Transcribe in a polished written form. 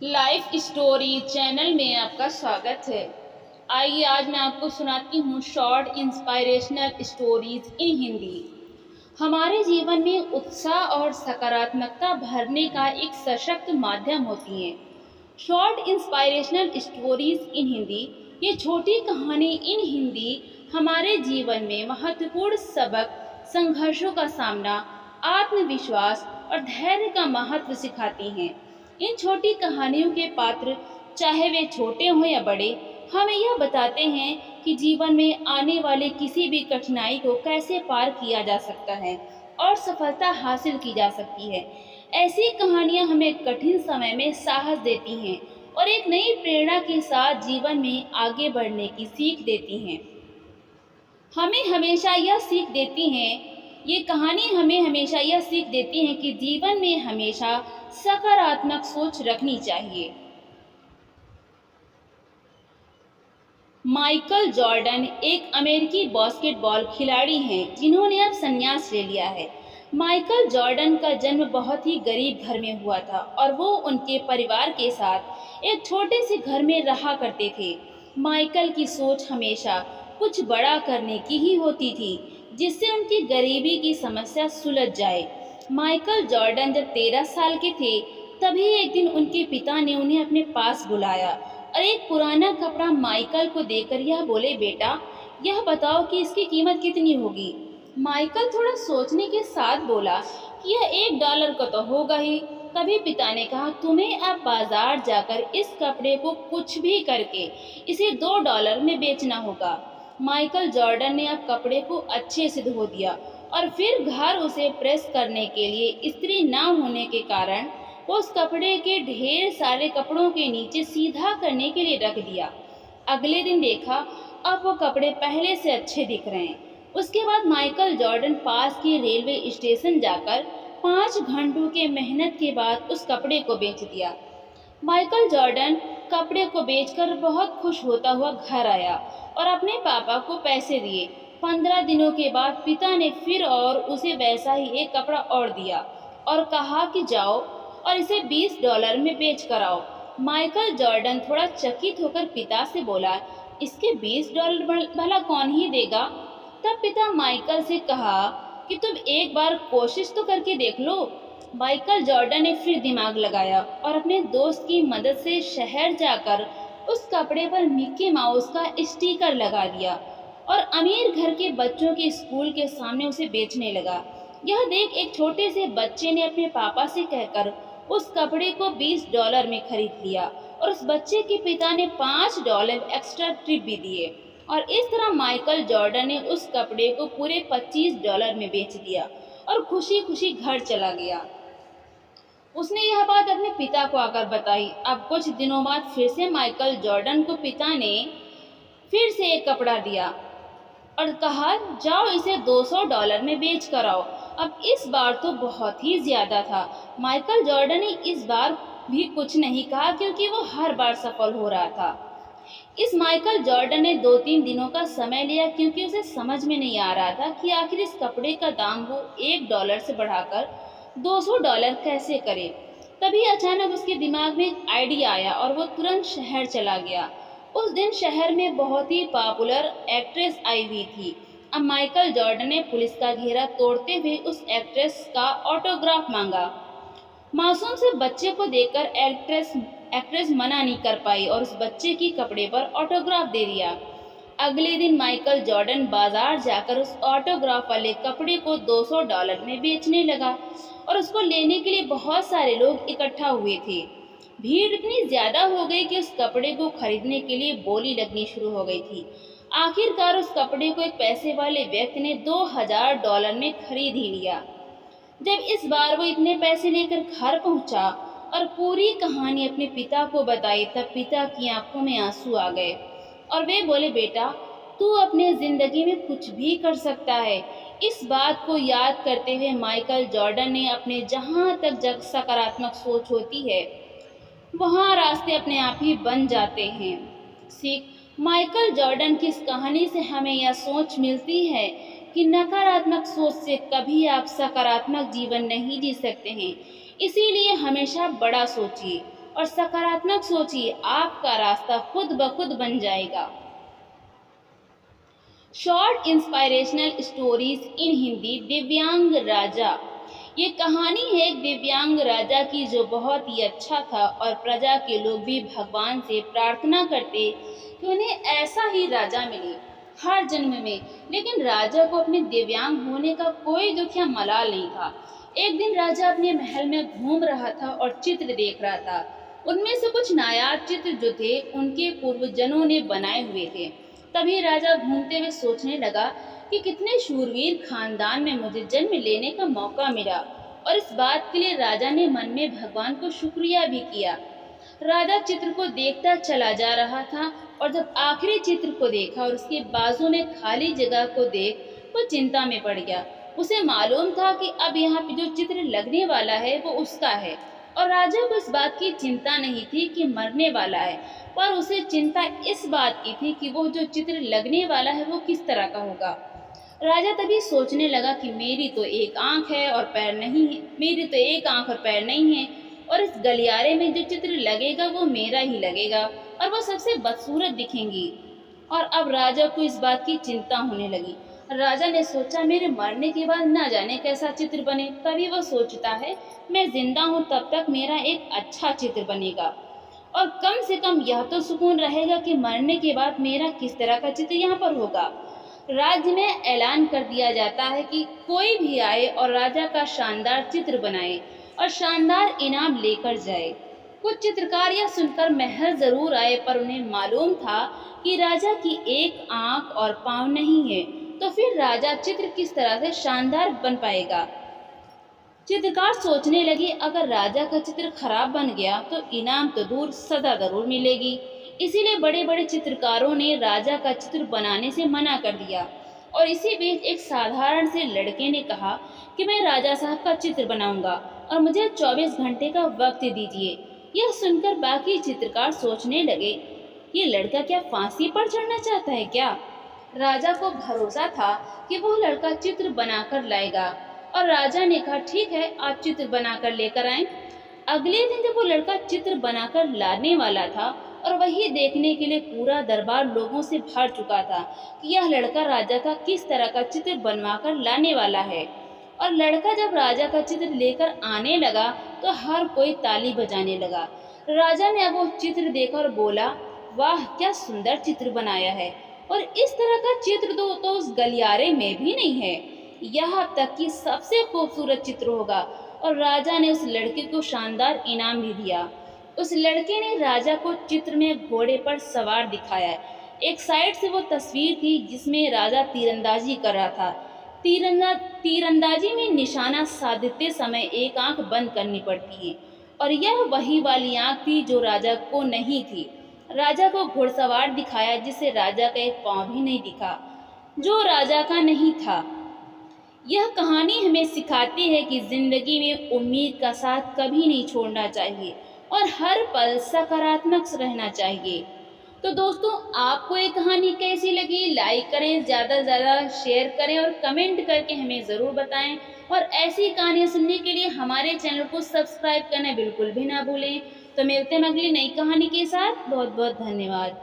Life story channel में आपका स्वागत है। आइए आज मैं आपको सुनाती हूँ short inspirational stories in Hindi. हमारे जीवन में उत्साह और सकारात्मकता भरने का एक सशक्त माध्यम होती है short inspirational stories in Hindi. ये छोटी कहानी इन हिंदी हमारे जीवन में महत्वपूर्ण सबक, संघर्षों का सामना, आत्मविश्वास और धैर्य का महत्व सिखाती हैं। इन छोटी कहानियों के पात्र, चाहे वे छोटे हों या बड़े, हमें यह बताते हैं कि जीवन में आने वाले किसी भी कठिनाई को कैसे पार किया जा सकता है और सफलता हासिल की जा सकती है। ऐसी कहानियां हमें कठिन समय में साहस देती हैं और एक नई प्रेरणा के साथ जीवन में आगे बढ़ने की सीख देती हैं। हमें हमेशा यह सीख देती हैं ये कहानी हमें हमेशा यह सीख देती है कि जीवन में हमेशा सकारात्मक सोच रखनी चाहिए। माइकल जॉर्डन एक अमेरिकी बास्केटबॉल खिलाड़ी हैं जिन्होंने अब संन्यास ले लिया है। माइकल जॉर्डन का जन्म बहुत ही गरीब घर में हुआ था और वो उनके परिवार के साथ एक छोटे से घर में रहा करते थे। माइकल की सोच हमेशा कुछ बड़ा करने की ही होती थी जिससे उनकी गरीबी की समस्या सुलझ जाए। माइकल जॉर्डन जब 13 साल के थे तभी एक दिन उनके पिता ने उन्हें अपने पास बुलाया और एक पुराना कपड़ा माइकल को देकर यह बोले, बेटा यह बताओ कि इसकी कीमत कितनी होगी। माइकल थोड़ा सोचने के साथ बोला कि यह $1 का तो होगा ही। तभी पिता ने कहा, तुम्हें अब बाजार जाकर इस कपड़े को कुछ भी करके इसे $2 में बेचना होगा। माइकल जॉर्डन ने अब कपड़े को अच्छे से धो दिया और फिर घर उसे प्रेस करने के लिए इस्त्री न होने के कारण उस कपड़े के ढेर सारे कपड़ों के नीचे सीधा करने के लिए रख दिया। अगले दिन देखा अब वो कपड़े पहले से अच्छे दिख रहे हैं। उसके बाद माइकल जॉर्डन पास के रेलवे स्टेशन जाकर 5 घंटों के मेहनत के बाद उस कपड़े को बेच दिया। माइकल जॉर्डन कपड़े को बेचकर बहुत खुश होता हुआ घर आया और अपने पापा को पैसे दिए। 15 दिनों के बाद पिता ने फिर और उसे वैसा ही एक कपड़ा और दिया और कहा कि जाओ और इसे $20 में बेच कर आओ। माइकल जॉर्डन थोड़ा चकित होकर पिता से बोला, इसके $20 भला कौन ही देगा। तब पिता माइकल से कहा कि तुम एक बार कोशिश तो करके देख लो। माइकल जॉर्डन ने फिर दिमाग लगाया और अपने दोस्त की मदद से शहर जाकर उस कपड़े पर मिक्की माउस का स्टिकर लगा दिया और अमीर घर के बच्चों के स्कूल के सामने उसे बेचने लगा। यह देख एक छोटे से बच्चे ने अपने पापा से कहकर उस कपड़े को $20 में खरीद लिया और उस बच्चे के पिता ने $5 एक्स्ट्रा टिप भी दिए और इस तरह माइकल जॉर्डन ने उस कपड़े को पूरे $25 में बेच दिया और खुशी खुशी घर चला गया। उसने यह बात अपने पिता को आकर बताई। अब कुछ दिनों बाद फिर से माइकल जॉर्डन को पिता ने फिर से एक कपड़ा दिया और कहा, जाओ इसे $200 में बेच कर आओ। अब इस बार तो बहुत ही ज्यादा था। माइकल जॉर्डन ने इस बार भी कुछ नहीं कहा क्योंकि वो हर बार सफल हो रहा था। इस माइकल जॉर्डन ने 2-3 दिनों का समय लिया क्योंकि उसे समझ में नहीं आ रहा था कि आखिर इस कपड़े का दाम वो $1 से बढ़ाकर $200 कैसे करे। तभी अचानक उसके दिमाग में एक आइडिया आया और वो तुरंत शहर चला गया। उस दिन शहर में बहुत ही पॉपुलर एक्ट्रेस आई हुई थी। अब माइकल जॉर्डन ने पुलिस का घेरा तोड़ते हुए उस एक्ट्रेस का ऑटोग्राफ मांगा। मासूम से बच्चे को देखकर एक्ट्रेस मना नहीं कर पाई और उस बच्चे की कपड़े पर ऑटोग्राफ दे दिया। अगले दिन माइकल जॉर्डन बाजार जाकर उस ऑटोग्राफ वाले कपड़े को $200 में बेचने लगा और उसको लेने के लिए बहुत सारे लोग इकट्ठा हुए थे। भीड़ इतनी ज्यादा हो गई कि उस कपड़े को खरीदने के लिए बोली लगनी शुरू हो गई थी। आखिरकार उस कपड़े को एक पैसे वाले व्यक्ति ने $2000 में खरीद ही लिया। जब इस बार वो इतने पैसे लेकर घर पहुंचा और पूरी कहानी अपने पिता को बताई तब पिता की आंखों में आंसू आ गए और वे बोले, बेटा तू अपने जिंदगी में कुछ भी कर सकता है। इस बात को याद करते हुए माइकल जॉर्डन ने अपने जहां तक सकारात्मक सोच होती है वहां रास्ते अपने आप ही बन जाते हैं। सीख, माइकल जॉर्डन की इस कहानी से हमें यह सोच मिलती है कि नकारात्मक सोच से कभी आप सकारात्मक जीवन नहीं जी सकते हैं। इसीलिए हमेशा बड़ा सोचिए और सकारात्मक सोचिए, आपका रास्ता खुद ब खुद बन जाएगा। Short inspirational stories in Hindi. दिव्यांग राजा। ये कहानी है एक दिव्यांग राजा की जो बहुत ही अच्छा था और प्रजा के लोग भी भगवान से प्रार्थना करते कि उन्हें ऐसा ही राजा मिले हर जन्म में। लेकिन राजा को अपने दिव्यांग होने का कोई दुख या मलाल नहीं था। एक दिन राजा अपने महल में घूम रहा था और चित्र देख रहा था। उनमें से कुछ नायाब चित्र जो थे उनके पूर्वजों ने बनाए हुए थे। तभी राजा घूमते हुए सोचने लगा कि कितने शूरवीर खानदान में मुझे जन्म लेने का मौका मिला, और इस बात के लिए राजा ने मन में भगवान को शुक्रिया भी किया। राजा चित्र को देखता चला जा रहा था और जब आखिरी चित्र को देखा और उसके बाजू में खाली जगह को देख वो चिंता में पड़ गया। उसे मालूम था कि अब यहाँ पे जो चित्र लगने वाला है वो उसका है, और राजा को इस बात की चिंता नहीं थी कि मरने वाला है, पर उसे चिंता इस बात की थी कि वो जो चित्र लगने वाला है वो किस तरह का होगा। राजा तभी सोचने लगा कि मेरी तो एक आंख है और पैर नहीं है, मेरी तो एक आंख और पैर नहीं है, और इस गलियारे में जो चित्र लगेगा वो मेरा ही लगेगा और वो सबसे बदसूरत दिखेंगी। और अब राजा को इस बात की चिंता होने लगी। राजा ने सोचा मेरे मरने के बाद ना जाने कैसा चित्र बने। तभी वो सोचता है मैं जिंदा हूँ तब तक मेरा एक अच्छा चित्र बनेगा, और कम से कम यह तो सुकून रहेगा कि मरने के बाद मेरा किस तरह का चित्र यहाँ पर होगा। राज्य में ऐलान कर दिया जाता है कि कोई भी आए और राजा का शानदार चित्र बनाए और शानदार इनाम लेकर जाए। कुछ चित्रकार यह सुनकर महल जरूर आए, पर उन्हें मालूम था कि राजा की एक आंख और पांव नहीं है, तो फिर राजा चित्र किस तरह से शानदार बन पाएगा। चित्रकार सोचने लगे अगर राजा का चित्र खराब बन गया तो इनाम तो दूर सजा जरूर मिलेगी। इसीलिए बड़े बड़े चित्रकारों ने राजा का चित्र बनाने से मना कर दिया। और इसी बीच एक साधारण से लड़के ने कहा कि मैं राजा साहब का चित्र बनाऊंगा और मुझे 24 घंटे का वक्त दीजिए। यह सुनकर बाकी चित्रकार सोचने लगे ये लड़का क्या फांसी पर चढ़ना चाहता है क्या। राजा को भरोसा था कि वो लड़का चित्र बनाकर लाएगा, और राजा ने कहा ठीक है आप चित्र बनाकर लेकर आए। अगले दिन जब वो लड़का चित्र बनाकर लाने वाला था और वही देखने के लिए पूरा दरबार लोगों से भर चुका था कि यह लड़का राजा का किस तरह का चित्र बनवाकर लाने वाला है। और लड़का जब राजा का चित्र लेकर आने लगा तो हर कोई ताली बजाने लगा। राजा ने अब वो चित्र देखकर बोला वाह क्या सुंदर चित्र बनाया है, और इस तरह का चित्र तो उस गलियारे में भी नहीं है, यहाँ तक कि सबसे खूबसूरत चित्र होगा। और राजा ने उस लड़के को शानदार इनाम भी दिया। उस लड़के ने राजा को चित्र में घोड़े पर सवार दिखाया। एक साइड से वो तस्वीर थी जिसमें राजा तीरंदाजी कर रहा था। तीरंदाजी में निशाना साधते समय एक आंख बंद करनी पड़ती है, और यह वही वाली आंख थी जो राजा को नहीं थी। राजा को घुड़सवार दिखाया जिससे राजा का एक पांव भी नहीं दिखा, जो राजा का नहीं था। यह कहानी हमें सिखाती है कि जिंदगी में उम्मीद का साथ कभी नहीं छोड़ना चाहिए और हर पल सकारात्मक रहना चाहिए। तो दोस्तों आपको ये कहानी कैसी लगी, लाइक करें, ज़्यादा से ज़्यादा शेयर करें और कमेंट करके हमें ज़रूर बताएं। और ऐसी कहानियाँ सुनने के लिए हमारे चैनल को सब्सक्राइब करना बिल्कुल भी ना भूलें। तो मिलते हैं अगली नई कहानी के साथ। बहुत बहुत धन्यवाद।